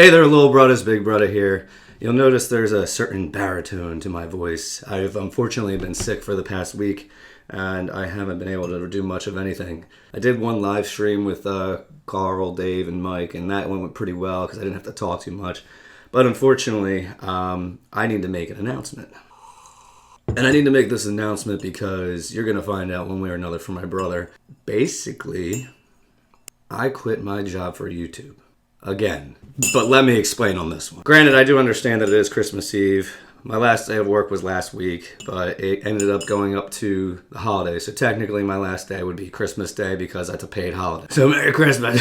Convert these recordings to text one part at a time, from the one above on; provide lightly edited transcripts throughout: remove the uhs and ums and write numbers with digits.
Hey there, little brothers, BigBrudda here. You'll notice there's a certain baritone to my voice. I've unfortunately been sick for the past week, and I haven't been able to do much of anything. I did one live stream with Carl, Dave, and Mike, and that went pretty well because I didn't have to talk too much. But unfortunately, I need to make an announcement. And I need to make this announcement because you're going to find out one way or another from my brother. Basically, I quit my job for YouTube. Again. But let me explain on this one. Granted, I do understand that it is Christmas Eve. My last day of work was last week, but it ended up going up to the holidays. So technically my last day would be Christmas Day because that's a paid holiday. So Merry Christmas!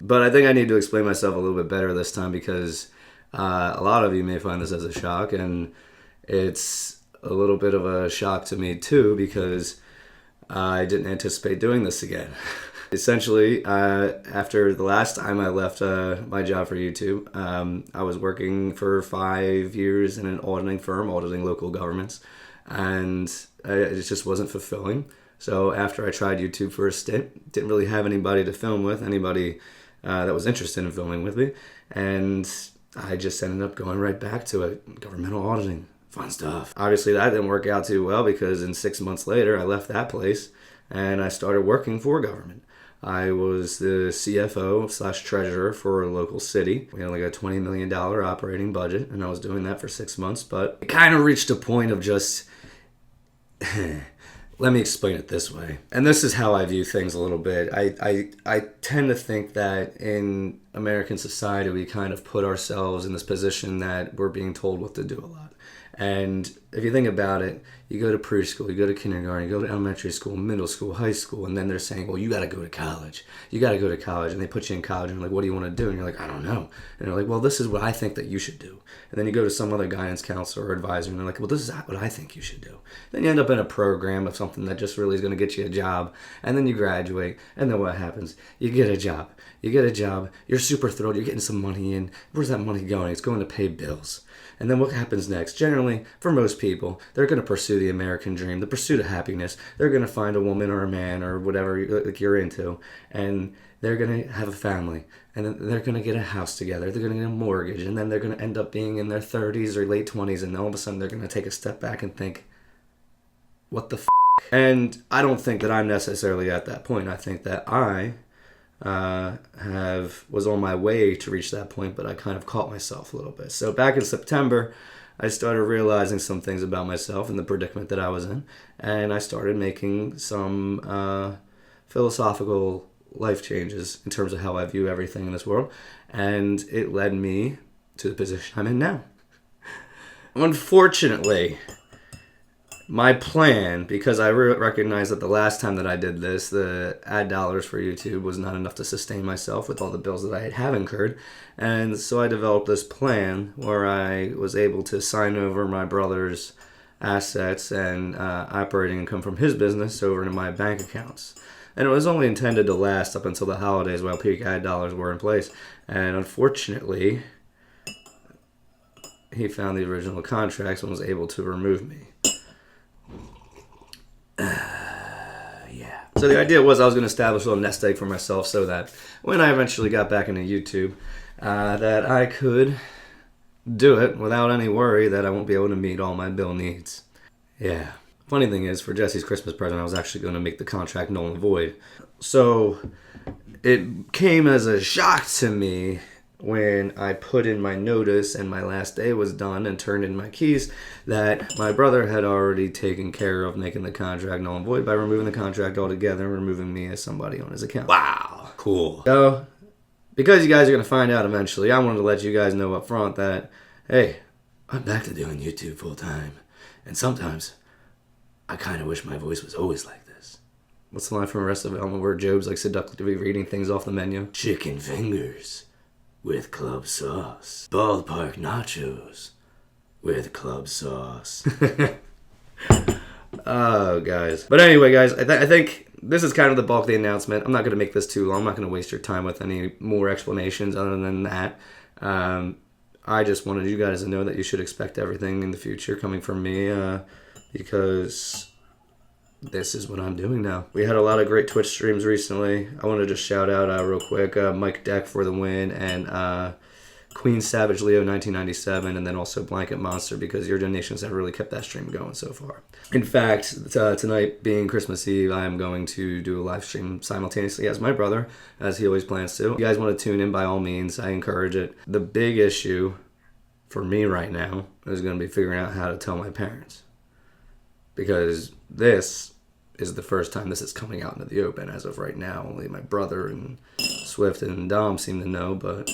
But I think I need to explain myself a little bit better this time because a lot of you may find this as a shock, and it's a little bit of a shock to me too because I didn't anticipate doing this again. Essentially, after the last time I left my job for YouTube, I was working for 5 years in an auditing firm, auditing local governments, and it just wasn't fulfilling. So after I tried YouTube for a stint, didn't really have anybody to film with, anybody that was interested in filming with me, and I just ended up going right back to it, governmental auditing. Fun stuff. Obviously, that didn't work out too well because 6 months later, I left that place and I started working for government. I was the CFO/treasurer for a local city. We had like a $20 million operating budget, and I was doing that for 6 months, but it kind of reached a point of just... Let me explain it this way. And this is how I view things a little bit. I tend to think that in American society, we kind of put ourselves in this position that we're being told what to do a lot. And if you think about it, you go to preschool, you go to kindergarten, you go to elementary school, middle school, high school, and then they're saying, well, you got to go to college. You got to go to college. And they put you in college, and you're like, what do you want to do? And you're like, I don't know. And they're like, well, this is what I think that you should do. And then you go to some other guidance counselor or advisor, and they're like, well, this is what I think you should do. Then you end up in a program of something that just really is going to get you a job. And then you graduate, and then what happens? You get a job. You get a job. You're super thrilled. You're getting some money in. Where's that money going? It's going to pay bills. And then what happens next? Generally, for most people, they're going to pursue the American dream, the pursuit of happiness. They're going to find a woman or a man or whatever you're into, and they're going to have a family. And then they're going to get a house together. They're going to get a mortgage. And then they're going to end up being in their 30s or late 20s, and all of a sudden they're going to take a step back and think, what the f***? And I don't think that I'm necessarily at that point. I think that I was on my way to reach that point, but I kind of caught myself a little bit. So back in September, I started realizing some things about myself and the predicament that I was in, and I started making some philosophical life changes in terms of how I view everything in this world, and it led me to the position I'm in now. Unfortunately, my plan, because I recognized that the last time that I did this, the ad dollars for YouTube was not enough to sustain myself with all the bills that I have incurred. And so I developed this plan where I was able to sign over my brother's assets and operating income from his business over into my bank accounts. And it was only intended to last up until the holidays while peak ad dollars were in place. And unfortunately, he found the original contracts and was able to remove me. So the idea was I was going to establish a little nest egg for myself so that when I eventually got back into YouTube, that I could do it without any worry that I won't be able to meet all my bill needs. Yeah. Funny thing is, for Jesse's Christmas present, I was actually going to make the contract null and void. So it came as a shock to me when I put in my notice and my last day was done and turned in my keys that my brother had already taken care of making the contract null and void by removing the contract altogether and removing me as somebody on his account. Wow. Cool. So, because you guys are going to find out eventually, I wanted to let you guys know up front that, hey, I'm back to doing YouTube full time. And sometimes, I kind of wish my voice was always like this. What's the line from Arrested Development where Job's like seductively reading things off the menu? Chicken fingers with club sauce. Ballpark nachos with club sauce. Oh, guys. But anyway, guys, I think this is kind of the bulk of the announcement. I'm not going to make this too long. I'm not going to waste your time with any more explanations other than that. I just wanted you guys to know that you should expect everything in the future coming from me because this is what I'm doing now. We had a lot of great Twitch streams recently. I want to just shout out real quick Mike Deck for the win and Queen Savage Leo 1997, and then also Blanket Monster, because your donations have really kept that stream going so far. In fact, tonight being Christmas Eve, I am going to do a live stream simultaneously as my brother, as he always plans to. If you guys want to tune in, by all means, I encourage it. The big issue for me right now is going to be figuring out how to tell my parents, because this is the first time this is coming out into the open as of right now. Only my brother and Swift and Dom seem to know, but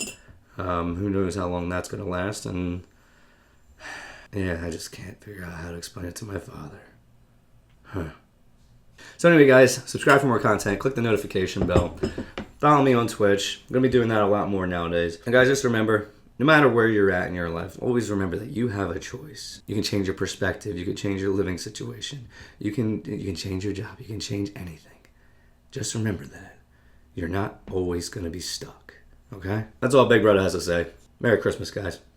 who knows how long that's going to last. And yeah, I just can't figure out how to explain it to my father. So anyway, guys, subscribe for more content. Click the notification bell. Follow me on Twitch. I'm going to be doing that a lot more nowadays. And guys, just remember, no matter where you're at in your life, always remember that you have a choice. You can change your perspective. You can change your living situation. You can change your job. You can change anything. Just remember that. You're not always going to be stuck. Okay? That's all BigBrudda has to say. Merry Christmas, guys.